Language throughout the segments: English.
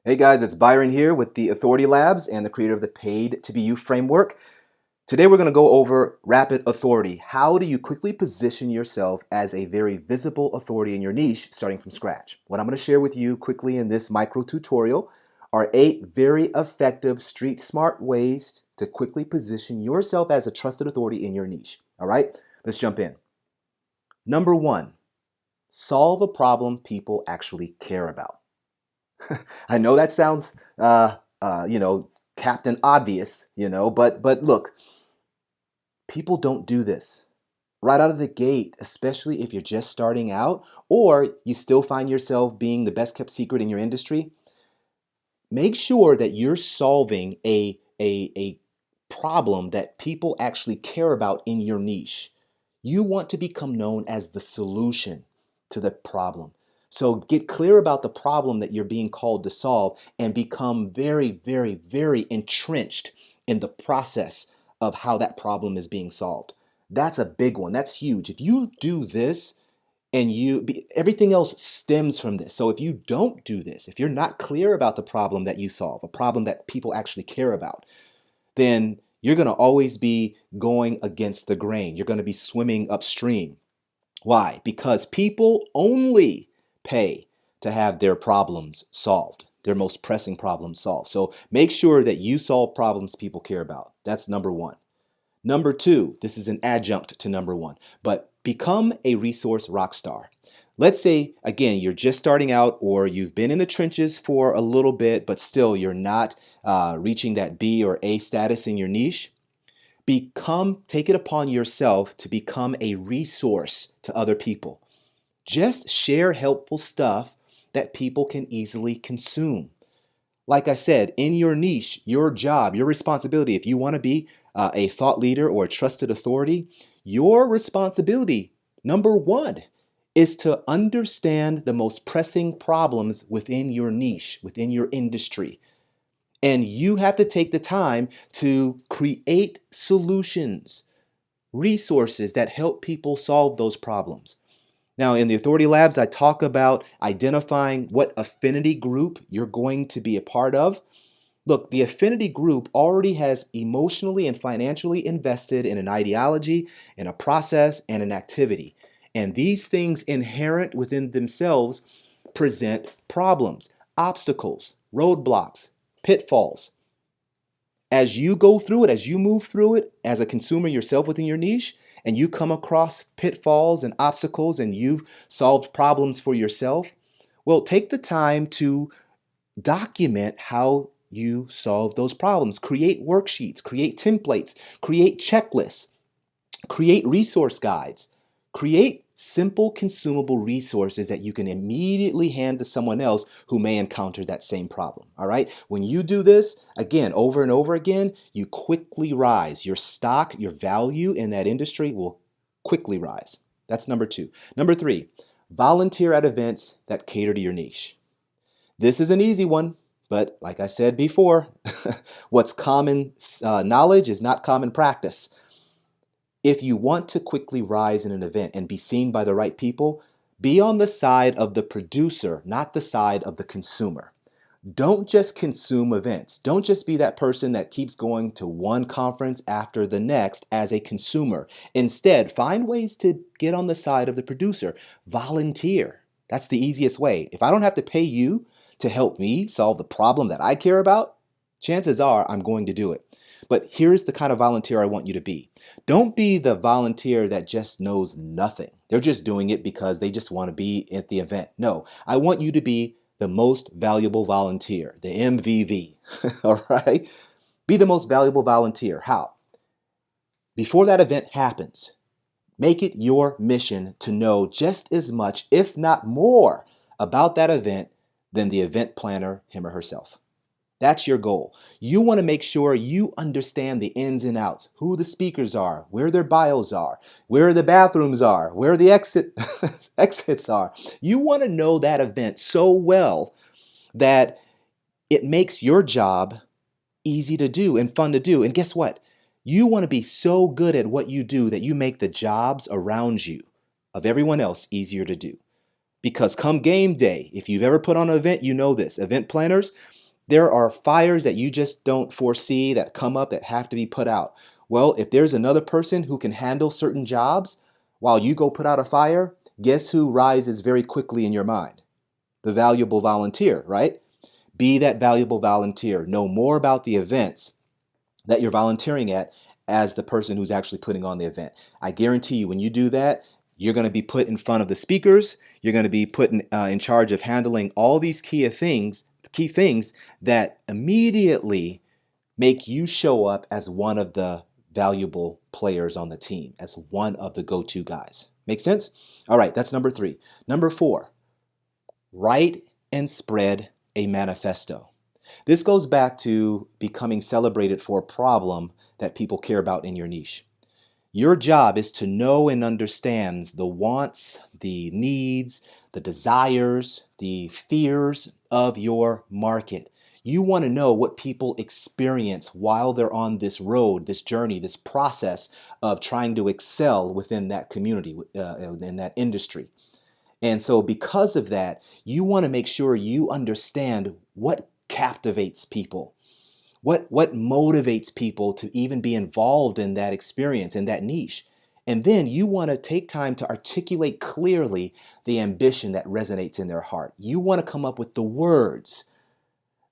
Hey guys, it's Byron here with the Authority Labs and the creator of the Paid to Be You framework. Today we're going to go over rapid authority. How do you quickly position yourself as a very visible authority in your niche starting from scratch? What I'm going to share with you quickly in this micro tutorial are 8 very effective street smart ways to quickly position yourself as a trusted authority in your niche. All right, let's jump in. Number 1, solve a problem people actually care about. I know that sounds, Captain Obvious, but look, people don't do this right out of the gate, especially if you're just starting out or you still find yourself being the best kept secret in your industry. Make sure that you're solving a problem that people actually care about in your niche. You want to become known as the solution to the problem. So get clear about the problem that you're being called to solve and become very, very, very entrenched in the process of how that problem is being solved. That's a big one. That's huge. If you do this, and everything else stems from this. So if you don't do this, if you're not clear about the problem that you solve, a problem that people actually care about, then you're going to always be going against the grain. You're going to be swimming upstream. Why? Because people only pay to have their problems solved, their most pressing problems solved. So make sure that you solve problems people care about. That's number 1. Number 2, this is an adjunct to number 1, but become a resource rock star. Let's say, again, you're just starting out or you've been in the trenches for a little bit, but still you're not reaching that B or A status in your niche. Take it upon yourself to become a resource to other people. Just share helpful stuff that people can easily consume. Like I said, in your niche, your job, your responsibility, if you want to be a thought leader or a trusted authority, your responsibility, number 1, is to understand the most pressing problems within your niche, within your industry. And you have to take the time to create solutions, resources that help people solve those problems. Now, in the Authority Labs, I talk about identifying what affinity group you're going to be a part of. Look, the affinity group already has emotionally and financially invested in an ideology, in a process, and an activity. And these things inherent within themselves present problems, obstacles, roadblocks, pitfalls. As you go through it, as you move through it, as a consumer yourself within your niche, and you come across pitfalls and obstacles and you've solved problems for yourself, well, take the time to document how you solve those problems. Create worksheets, create templates, create checklists, create resource guides, create simple consumable resources that you can immediately hand to someone else who may encounter that same problem. All right. When you do this again, over and over again, you quickly rise. Your stock, your value in that industry will quickly rise. That's number 2. Number 3, volunteer at events that cater to your niche. This is an easy one, but like I said before, what's common knowledge is not common practice. If you want to quickly rise in an event and be seen by the right people, be on the side of the producer, not the side of the consumer. Don't just consume events. Don't just be that person that keeps going to one conference after the next as a consumer. Instead, find ways to get on the side of the producer. Volunteer. That's the easiest way. If I don't have to pay you to help me solve the problem that I care about, chances are I'm going to do it. But here's the kind of volunteer I want you to be. Don't be the volunteer that just knows nothing. They're just doing it because they just want to be at the event. No, I want you to be the most valuable volunteer, the MVV. All right? Be the most valuable volunteer. How? Before that event happens, make it your mission to know just as much, if not more, about that event than the event planner, him or herself. That's your goal. You want to make sure you understand the ins and outs, who the speakers are, where their bios are, where the bathrooms are, where the exits are. You want to know that event so well that it makes your job easy to do and fun to do. And guess what? You want to be so good at what you do that you make the jobs around you of everyone else easier to do. Because come game day, if you've ever put on an event, you know this. Event planners, there are fires that you just don't foresee that come up that have to be put out. Well, if there's another person who can handle certain jobs while you go put out a fire, guess who rises very quickly in your mind? The valuable volunteer, right? Be that valuable volunteer. Know more about the events that you're volunteering at as the person who's actually putting on the event. I guarantee you, when you do that, you're going to be put in front of the speakers. You're going to be put in charge of handling all these key things that immediately make you show up as one of the valuable players on the team, as one of the go-to guys. Make sense? All right, that's number 3. Number 4, write and spread a manifesto. This goes back to becoming celebrated for a problem that people care about in your niche. Your job is to know and understand the wants, the needs, the desires, the fears of your market. You want to know what people experience while they're on this road, this journey, this process of trying to excel within that community, in that industry. And so because of that, you want to make sure you understand what captivates people, what motivates people to even be involved in that experience, in that niche. And then you want to take time to articulate clearly the ambition that resonates in their heart. You want to come up with the words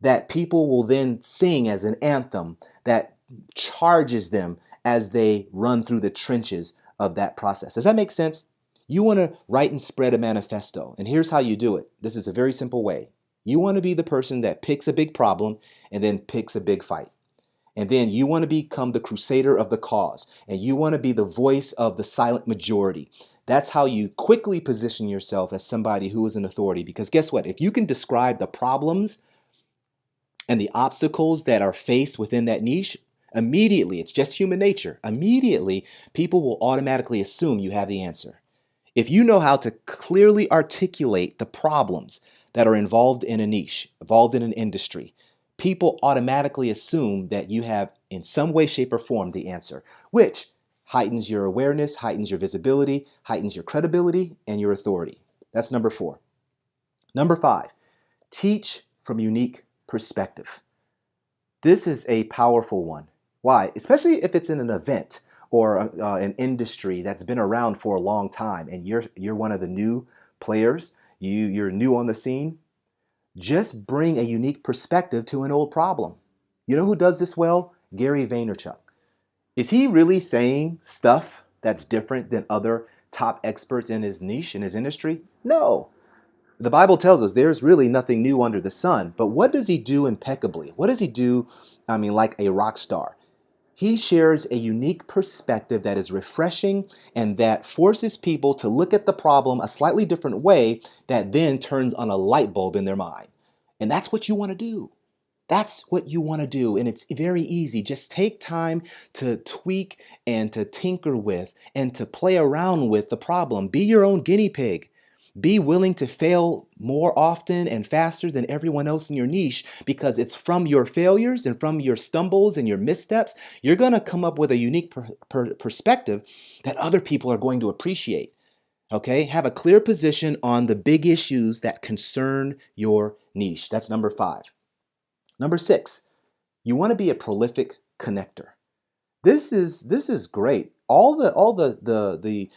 that people will then sing as an anthem that charges them as they run through the trenches of that process. Does that make sense? You want to write and spread a manifesto. And here's how you do it. This is a very simple way. You want to be the person that picks a big problem and then picks a big fight. And then you want to become the crusader of the cause. And you want to be the voice of the silent majority. That's how you quickly position yourself as somebody who is an authority. Because guess what? If you can describe the problems and the obstacles that are faced within that niche, immediately, it's just human nature, immediately people will automatically assume you have the answer. If you know how to clearly articulate the problems that are involved in a niche, involved in an industry, people automatically assume that you have, in some way, shape, or form, the answer, which heightens your awareness, heightens your visibility, heightens your credibility and your authority. That's number 4. Number 5, teach from unique perspective. This is a powerful one. Why? Especially if it's in an event or an industry that's been around for a long time and you're one of the new players, you're new on the scene. Just bring a unique perspective to an old problem. You know who does this well? Gary Vaynerchuk. Is he really saying stuff that's different than other top experts in his niche, in his industry? No. The Bible tells us there's really nothing new under the sun. But what does he do impeccably? What does he do, like a rock star? He shares a unique perspective that is refreshing and that forces people to look at the problem a slightly different way that then turns on a light bulb in their mind. And that's what you want to do. That's what you want to do. And it's very easy. Just take time to tweak and to tinker with and to play around with the problem. Be your own guinea pig. Be willing to fail more often and faster than everyone else in your niche, because it's from your failures and from your stumbles and your missteps, you're going to come up with a unique perspective that other people are going to appreciate. Okay? Have a clear position on the big issues that concern your niche. That's number 5. Number 6, you want to be a prolific connector. This is great. All the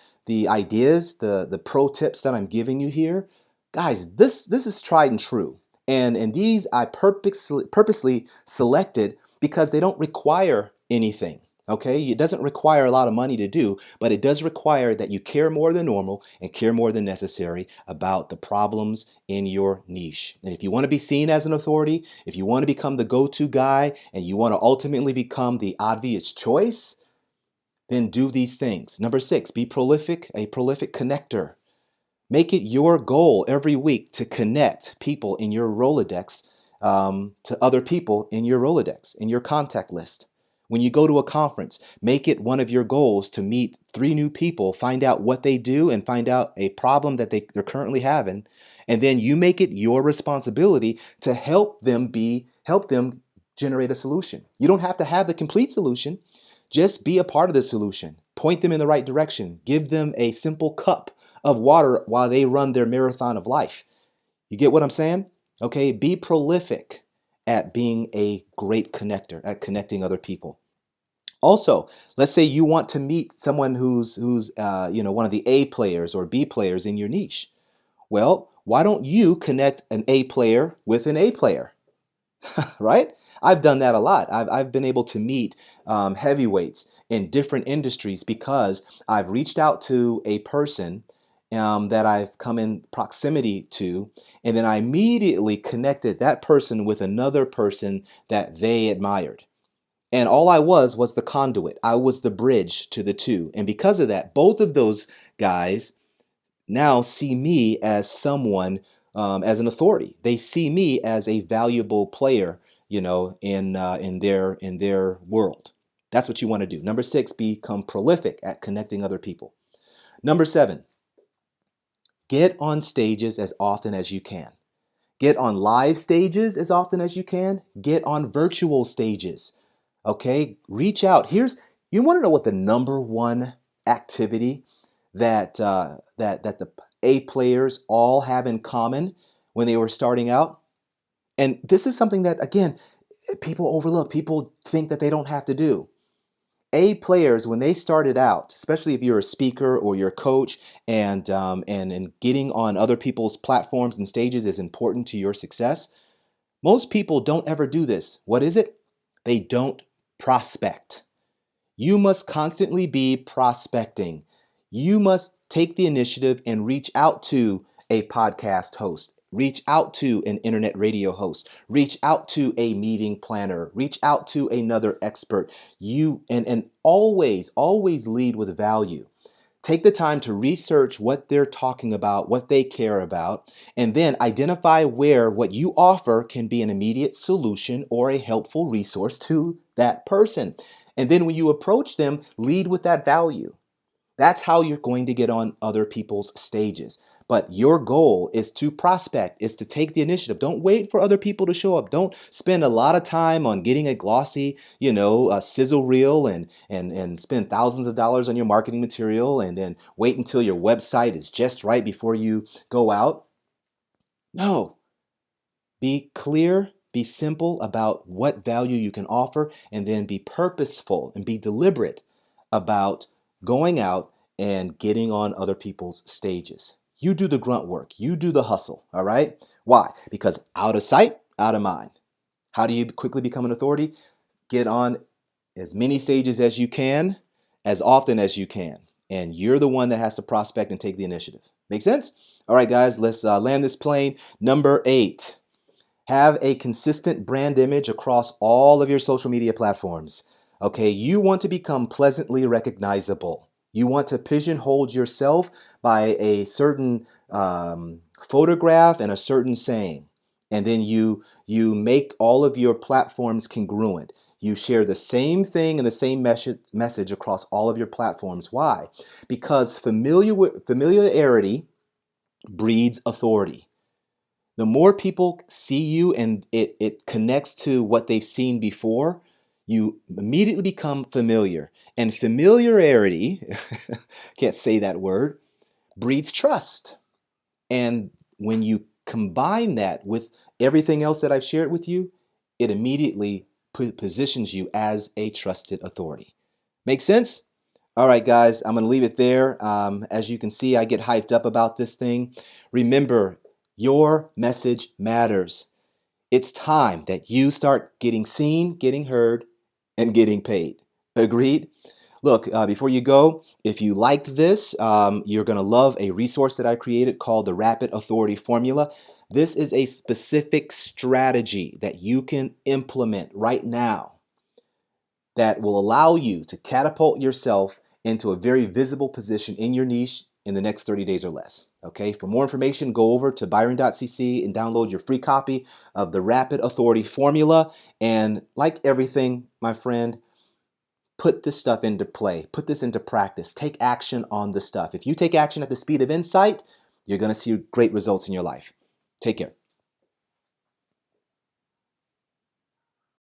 ideas, the pro tips that I'm giving you here, guys, this is tried and true. And these I purposely selected because they don't require anything. Okay? It doesn't require a lot of money to do, but it does require that you care more than normal and care more than necessary about the problems in your niche. And if you want to be seen as an authority, if you want to become the go-to guy, and you want to ultimately become the obvious choice, then do these things. Number 6, be prolific, a prolific connector. Make it your goal every week to connect people in your Rolodex to other people in your Rolodex, in your contact list. When you go to a conference, make it one of your goals to meet 3 new people, find out what they do and find out a problem that they're currently having. And then you make it your responsibility to help them generate a solution. You don't have to have the complete solution. Just be a part of the solution. Point them in the right direction. Give them a simple cup of water while they run their marathon of life. You get what I'm saying? Okay, be prolific at being a great connector, at connecting other people. Also, let's say you want to meet someone who's one of the A players or B players in your niche. Well, why don't you connect an A player with an A player? Right? I've done that a lot. I've been able to meet heavyweights in different industries because I've reached out to a person that I've come in proximity to, and then I immediately connected that person with another person that they admired. And all I was the conduit. I was the bridge to the two. And because of that, both of those guys now see me as someone, as an authority. They see me as a valuable player, in their world. That's what you want to do. Number 6, become prolific at connecting other people. Number 7, get on stages as often as you can. Get on live stages as often as you can. Get on virtual stages. Okay, reach out. You want to know what the number one activity that the A players all have in common when they were starting out? And this is something that, again, people overlook. People think that they don't have to do. A players, when they started out, especially if you're a speaker or you're a coach, and getting on other people's platforms and stages is important to your success. Most people don't ever do this. What is it? They don't prospect. You must constantly be prospecting. You must take the initiative and reach out to a podcast host, reach out to an internet radio host, reach out to a meeting planner, reach out to another expert. And always lead with value. Take the time to research what they're talking about, what they care about, and then identify where what you offer can be an immediate solution or a helpful resource to that person. And then when you approach them, lead with that value. That's how you're going to get on other people's stages. But your goal is to prospect, is to take the initiative. Don't wait for other people to show up. Don't spend a lot of time on getting a glossy, sizzle reel and spend thousands of dollars on your marketing material and then wait until your website is just right before you go out. No, be clear, be simple about what value you can offer, and then be purposeful and be deliberate about going out and getting on other people's stages. You do the grunt work, you do the hustle, all right? Why? Because out of sight, out of mind. How do you quickly become an authority? Get on as many stages as you can, as often as you can. And you're the one that has to prospect and take the initiative. Make sense? All right, guys, let's land this plane. Number 8. Have a consistent brand image across all of your social media platforms. Okay, you want to become pleasantly recognizable. You want to pigeonhole yourself by a certain photograph and a certain saying. And then you make all of your platforms congruent. You share the same thing and the same message across all of your platforms. Why? Because familiarity breeds authority. The more people see you and it connects to what they've seen before, you immediately become familiar. And familiarity, can't say that word, breeds trust. And when you combine that with everything else that I've shared with you, it immediately positions you as a trusted authority. Make sense? All right, guys, I'm going to leave it there. As you can see, I get hyped up about this thing. Remember, your message matters. It's time that you start getting seen, getting heard, and getting paid. Agreed? Look, before you go, if you liked this, you're going to love a resource that I created called the Rapid Authority Formula. This is a specific strategy that you can implement right now that will allow you to catapult yourself into a very visible position in your niche in the next 30 days or less. Okay, for more information, go over to byron.cc and download your free copy of the Rapid Authority Formula. And like everything, my friend, put this stuff into play, put this into practice, take action on the stuff. If you take action at the speed of insight, you're going to see great results in your life. Take care.